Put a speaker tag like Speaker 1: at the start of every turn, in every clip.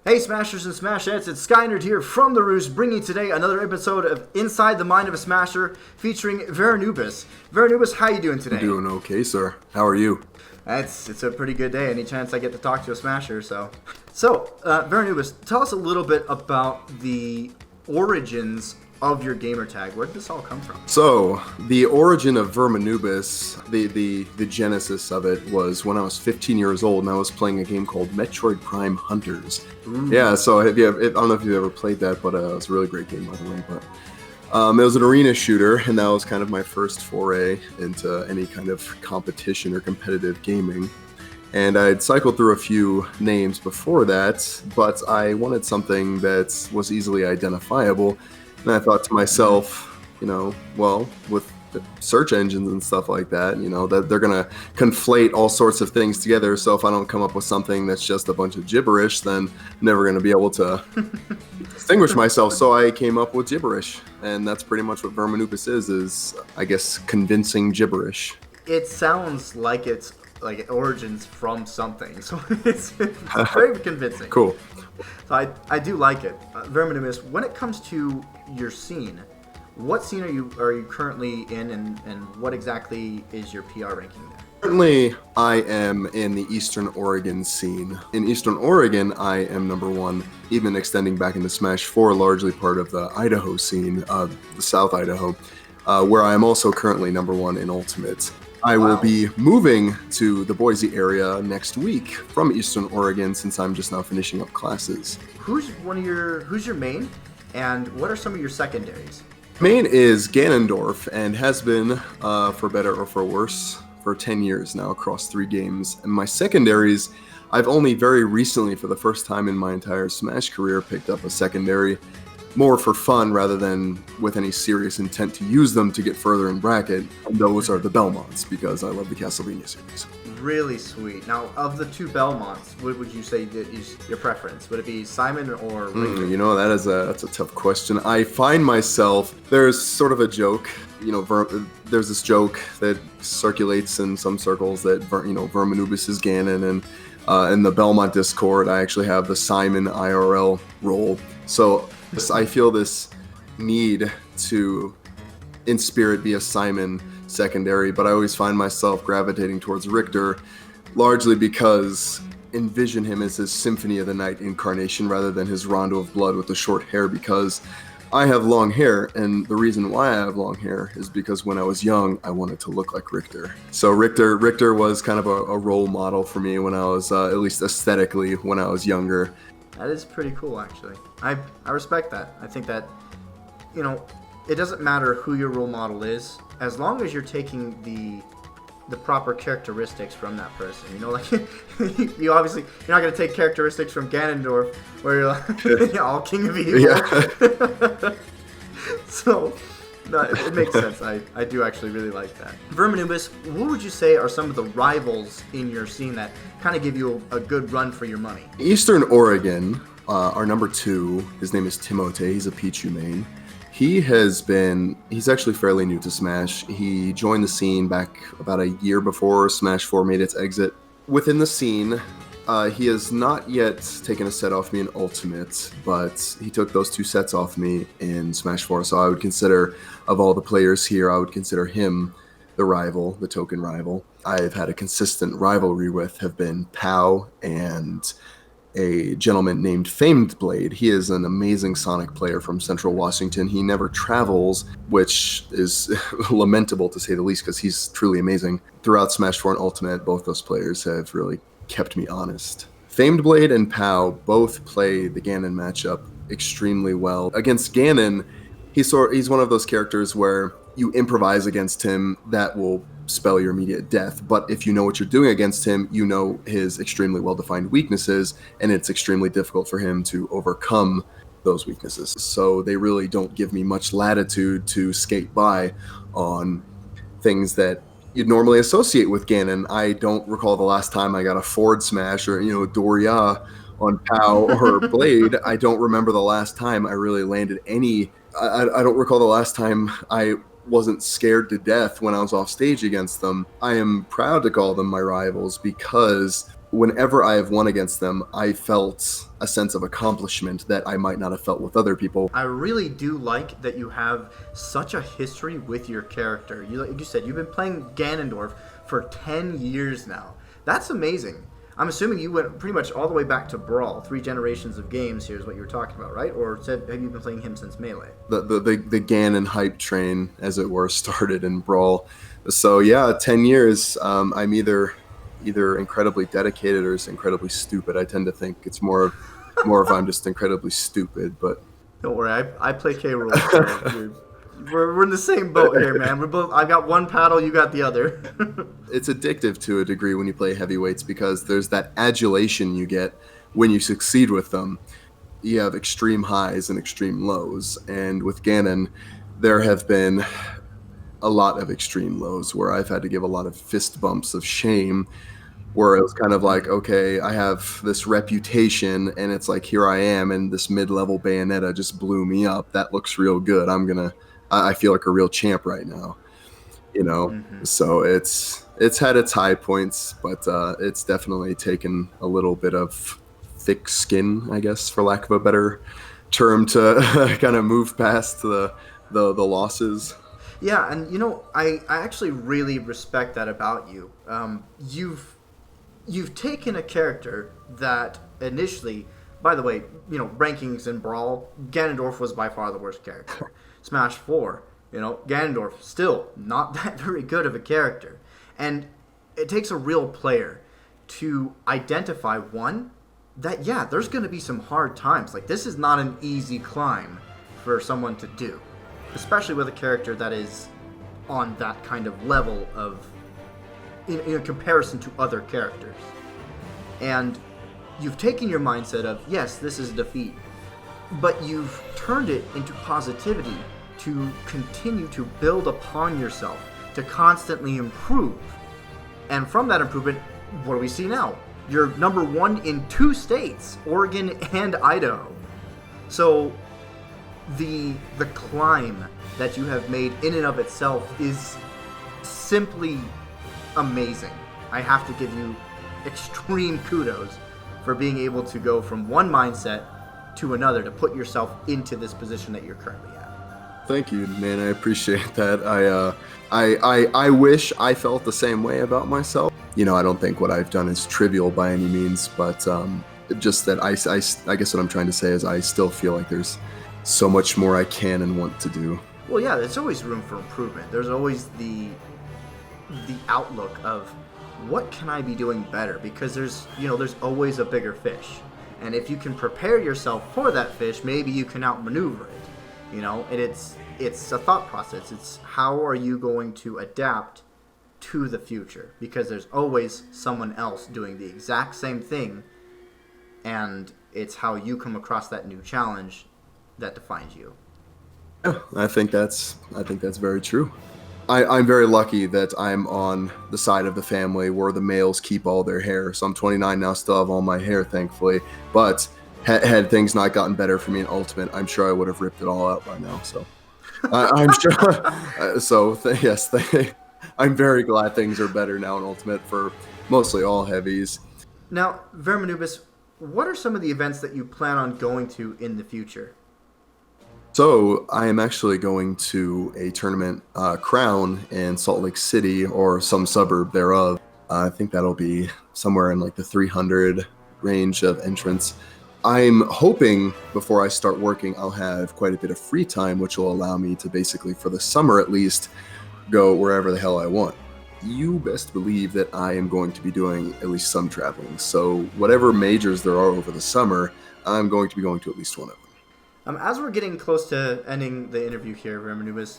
Speaker 1: Hey Smashers and Smashettes, it's Skynerd here from The Roost, bringing today another episode of Inside the Mind of a Smasher featuring Vermanubis. Vermanubis, how you doing today?
Speaker 2: I'm doing okay, sir. How are you?
Speaker 1: It's a pretty good day, any chance I get to talk to a Smasher, so. Vermanubis, tell us a little bit about the origins of your gamer tag. Where did this all come from?
Speaker 2: So, the origin of Vermanubis, the genesis of it was when I was 15 years old and I was playing a game called Metroid Prime Hunters. Ooh. Yeah, so I don't know if you've ever played that, but it was a really great game, by the way. But it was an arena shooter, and that was kind of my first foray into any kind of competition or competitive gaming. And I'd cycled through a few names before that, but I wanted something that was easily identifiable. And I thought to myself, with the search engines and stuff like that, that they're going to conflate all sorts of things together. So if I don't come up with something that's just a bunch of gibberish, then I'm never going to be able to distinguish myself. So I came up with gibberish. And that's pretty much what Vermanubis is, I guess, convincing gibberish.
Speaker 1: It sounds like it's like origins from something. So it's very convincing.
Speaker 2: Cool.
Speaker 1: So I do like it. Vermanubis, when it comes to your scene, what scene are you currently in, and what exactly is your PR ranking there?
Speaker 2: Currently, I am in the Eastern Oregon scene. In Eastern Oregon, I am number one, even extending back into Smash 4, largely part of the Idaho scene, the South Idaho, where I am also currently number one in Ultimate. I will be moving to the Boise area next week from Eastern Oregon since I'm just now finishing up classes.
Speaker 1: Who's your main, and what are some of your secondaries?
Speaker 2: Main is Ganondorf and has been, for better or for worse, for 10 years now across 3 games. And my secondaries, I've only very recently, for the first time in my entire Smash career, picked up a secondary, more for fun rather than with any serious intent to use them to get further in bracket. And those are the Belmonts, because I love the Castlevania series.
Speaker 1: Really sweet. Now, of the 2 Belmonts, what would you say is your preference? Would it be Simon or Richter?
Speaker 2: That's a tough question. I find myself, there's sort of a joke, there's this joke that circulates in some circles that, Vermanubis is Ganon, and in the Belmont Discord, I actually have the Simon IRL role. So I feel this need to, in spirit, be a Simon secondary, but I always find myself gravitating towards Richter, largely because envision him as his Symphony of the Night incarnation rather than his Rondo of Blood with the short hair, because I have long hair, and the reason why I have long hair is because when I was young, I wanted to look like Richter. So Richter was kind of a role model for me when I was, at least aesthetically, when I was younger.
Speaker 1: That is pretty cool, actually. I respect that. I think that, it doesn't matter who your role model is, as long as you're taking the proper characteristics from that person. You obviously, you're not going to take characteristics from Ganondorf, where you're like, all King of Evil. Yeah. So, no, it makes sense. I do actually really like that. Vermanubis, what would you say are some of the rivals in your scene that kind of give you a good run for your money?
Speaker 2: Eastern Oregon, our number 2, his name is Timote. He's a Pichu main. He's actually fairly new to Smash. He joined the scene back about a year before Smash 4 made its exit. Within the scene, he has not yet taken a set off me in Ultimate, but he took those 2 sets off me in Smash 4. So I would consider, of all the players here, I would consider him the rival, the token rival. I've had a consistent rivalry with have been Pow and a gentleman named Famed Blade. He is an amazing Sonic player from Central Washington. He never travels, which is lamentable to say the least, because he's truly amazing. Throughout Smash 4 and Ultimate, both those players have really kept me honest. Famed Blade and Pow both play the Ganon matchup extremely well. Against Ganon, he's one of those characters where you improvise against him, that will spell your immediate death. But if you know what you're doing against him, you know his extremely well-defined weaknesses, and it's extremely difficult for him to overcome those weaknesses. So they really don't give me much latitude to skate by on things that you'd normally associate with Ganon. I don't recall the last time I got a forward smash or, Doria on Pow or Blade. I don't remember the last time I really landed any. I don't recall the last time I wasn't scared to death when I was off stage against them. I am proud to call them my rivals because whenever I have won against them, I felt a sense of accomplishment that I might not have felt with other people.
Speaker 1: I really do like that you have such a history with your character. Like you said, you've been playing Ganondorf for 10 years now. That's amazing. I'm assuming you went pretty much all the way back to Brawl. 3 generations of games here is what you were talking about, right? Or have you been playing him since Melee?
Speaker 2: The Ganon hype train, as it were, started in Brawl. So yeah, 10 years. I'm either incredibly dedicated or just incredibly stupid. I tend to think it's more of I'm just incredibly stupid. But
Speaker 1: don't worry, I play K. Rool. So we're in the same boat here, man. I got one paddle, you got the other.
Speaker 2: It's addictive to a degree when you play heavyweights because there's that adulation you get when you succeed with them. You have extreme highs and extreme lows, and with Ganon, there have been a lot of extreme lows where I've had to give a lot of fist bumps of shame, where it was kind of like, okay, I have this reputation, and it's like, here I am, and this mid-level Bayonetta just blew me up. That looks real good. I feel like a real champ right now, you know?
Speaker 1: Mm-hmm.
Speaker 2: So it's had its high points, but it's definitely taken a little bit of thick skin, I guess, for lack of a better term, to kind of move past the losses.
Speaker 1: Yeah, and I actually really respect that about you. You've taken a character that initially, by the way, rankings in Brawl, Ganondorf was by far the worst character. Smash 4, Ganondorf, still not that very good of a character. And it takes a real player to identify, one, that, yeah, there's going to be some hard times. Like, this is not an easy climb for someone to do, especially with a character that is on that kind of level of, in comparison to other characters. And you've taken your mindset of, yes, this is a defeat, but you've turned it into positivity to continue to build upon yourself, to constantly improve. And from that improvement, what do we see now? You're number 1 in 2 states, Oregon and Idaho. So the climb that you have made in and of itself is simply amazing. I have to give you extreme kudos for being able to go from one mindset to another to put yourself into this position that you're currently at.
Speaker 2: Thank you, man. I appreciate that. I wish I felt the same way about myself. I don't think what I've done is trivial by any means, but just that I guess what I'm trying to say is I still feel like there's so much more I can and want to do.
Speaker 1: Well, yeah, there's always room for improvement. There's always the outlook of what can I be doing better, because there's always a bigger fish. And if you can prepare yourself for that fish, maybe you can outmaneuver it. And it's a thought process. It's how are you going to adapt to the future, because there's always someone else doing the exact same thing, and it's how you come across that new challenge that defines you.
Speaker 2: Yeah, I think that's very true. I'm very lucky that I'm on the side of the family where the males keep all their hair. So I'm 29 now, still have all my hair, thankfully. But had things not gotten better for me in Ultimate, I'm sure I would have ripped it all out by now. So I'm sure. Yes, I'm very glad things are better now in Ultimate for mostly all heavies.
Speaker 1: Now, Vermanubis, what are some of the events that you plan on going to in the future?
Speaker 2: So I am actually going to a tournament, Crown, in Salt Lake City or some suburb thereof. I think that'll be somewhere in like the 300 range of entrants. I'm hoping before I start working, I'll have quite a bit of free time, which will allow me to basically, for the summer at least, go wherever the hell I want. You best believe that I am going to be doing at least some traveling. So whatever majors there are over the summer, I'm going to be going to at least one of them.
Speaker 1: As we're getting close to ending the interview here, Vermanubis,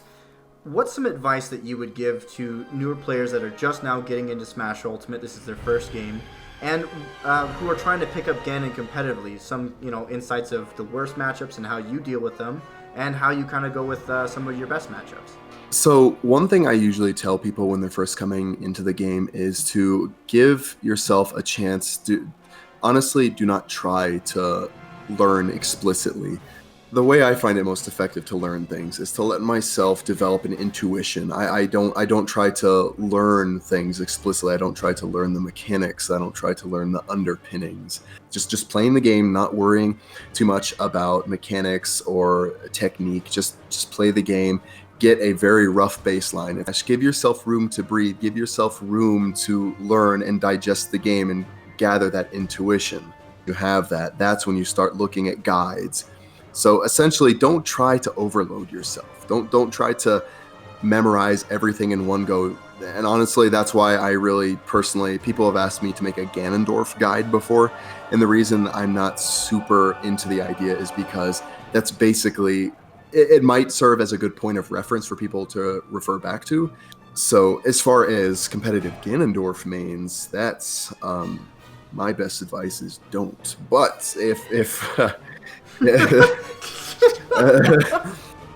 Speaker 1: what's some advice that you would give to newer players that are just now getting into Smash Ultimate? This is their first game, and who are trying to pick up Ganon competitively. Some insights of the worst matchups and how you deal with them, and how you kind of go with some of your best matchups.
Speaker 2: So one thing I usually tell people when they're first coming into the game is to give yourself a chance to, honestly, do not try to learn explicitly. The way I find it most effective to learn things is to let myself develop an intuition. I don't try to learn things explicitly. I don't try to learn the mechanics. I don't try to learn the underpinnings. Just playing the game, not worrying too much about mechanics or technique. Just play the game. Get a very rough baseline. Give yourself room to breathe. Give yourself room to learn and digest the game and gather that intuition. You have that. That's when you start looking at guides. So essentially, don't try to overload yourself. Don't try to memorize everything in one go. And honestly, that's why I really personally, people have asked me to make a Ganondorf guide before. And the reason I'm not super into the idea is because that's basically, it might serve as a good point of reference for people to refer back to. So as far as competitive Ganondorf mains, that's my best advice is don't. But if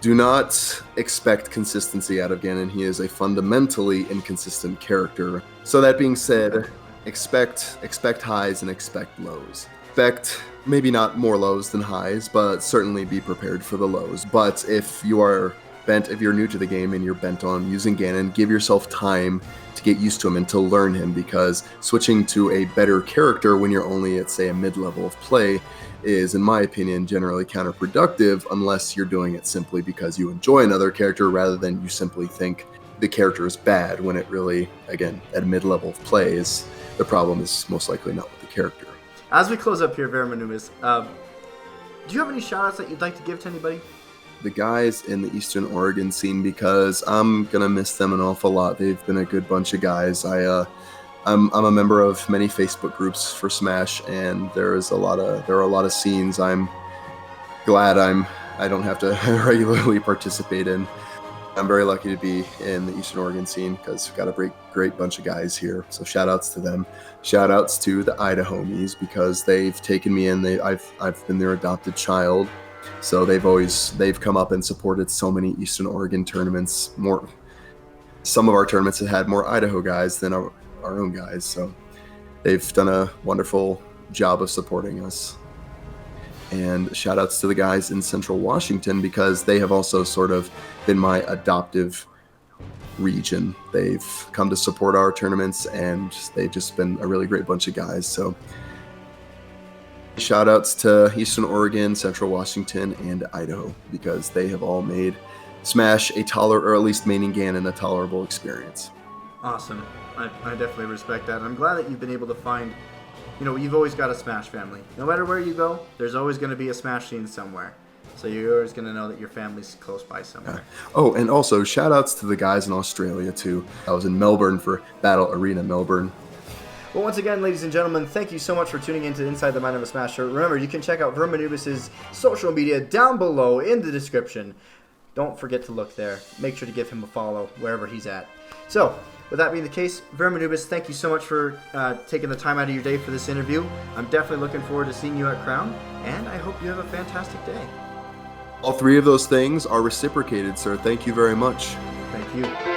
Speaker 2: do not expect consistency out of Ganon. He is a fundamentally inconsistent character. So that being said, expect highs and expect lows. Expect maybe not more lows than highs, but certainly be prepared for the lows. But if you're new to the game and you're bent on using Ganon, give yourself time to get used to him and to learn him, because switching to a better character when you're only at, say, a mid-level of play is, in my opinion, generally counterproductive unless you're doing it simply because you enjoy another character rather than you simply think the character is bad, when it really, again, at a mid-level of play, is the problem is most likely not with the character.
Speaker 1: As we close up here, Vermanubis, do you have any shout-outs that you'd like to give to anybody?
Speaker 2: The guys in the Eastern Oregon scene, because I'm going to miss them an awful lot. They've been a good bunch of guys. I'm a member of many Facebook groups for Smash, and there are a lot of scenes I'm glad I don't have to regularly participate in. I'm very lucky to be in the Eastern Oregon scene because we've got a great bunch of guys here. So shout outs to them. Shout outs to the Idahomies, because they've taken me in. I've been their adopted child. So they've come up and supported so many Eastern Oregon tournaments. Some of our tournaments have had more Idaho guys than our own guys, so they've done a wonderful job of supporting us. And shout outs to the guys in Central Washington, because they have also sort of been my adoptive region. They've come to support our tournaments, and they've just been a really great bunch of guys. So shout outs to Eastern Oregon, Central Washington, and Idaho, because they have all made Smash or at least maining Ganon, a tolerable experience.
Speaker 1: Awesome. I definitely respect that. I'm glad that you've been able to find, you've always got a Smash family. No matter where you go, there's always going to be a Smash scene somewhere. So you're always going to know that your family's close by somewhere.
Speaker 2: Oh, and also shout outs to the guys in Australia too. I was in Melbourne for Battle Arena Melbourne.
Speaker 1: Well, once again, ladies and gentlemen, thank you so much for tuning in to Inside the Mind of a Smasher. Remember, you can check out Vermanubis' social media down below in the description. Don't forget to look there. Make sure to give him a follow wherever he's at. So, with that being the case, Vermanubis, thank you so much for taking the time out of your day for this interview. I'm definitely looking forward to seeing you at Crown, and I hope you have a fantastic day.
Speaker 2: All three of those things are reciprocated, sir. Thank you very much.
Speaker 1: Thank you.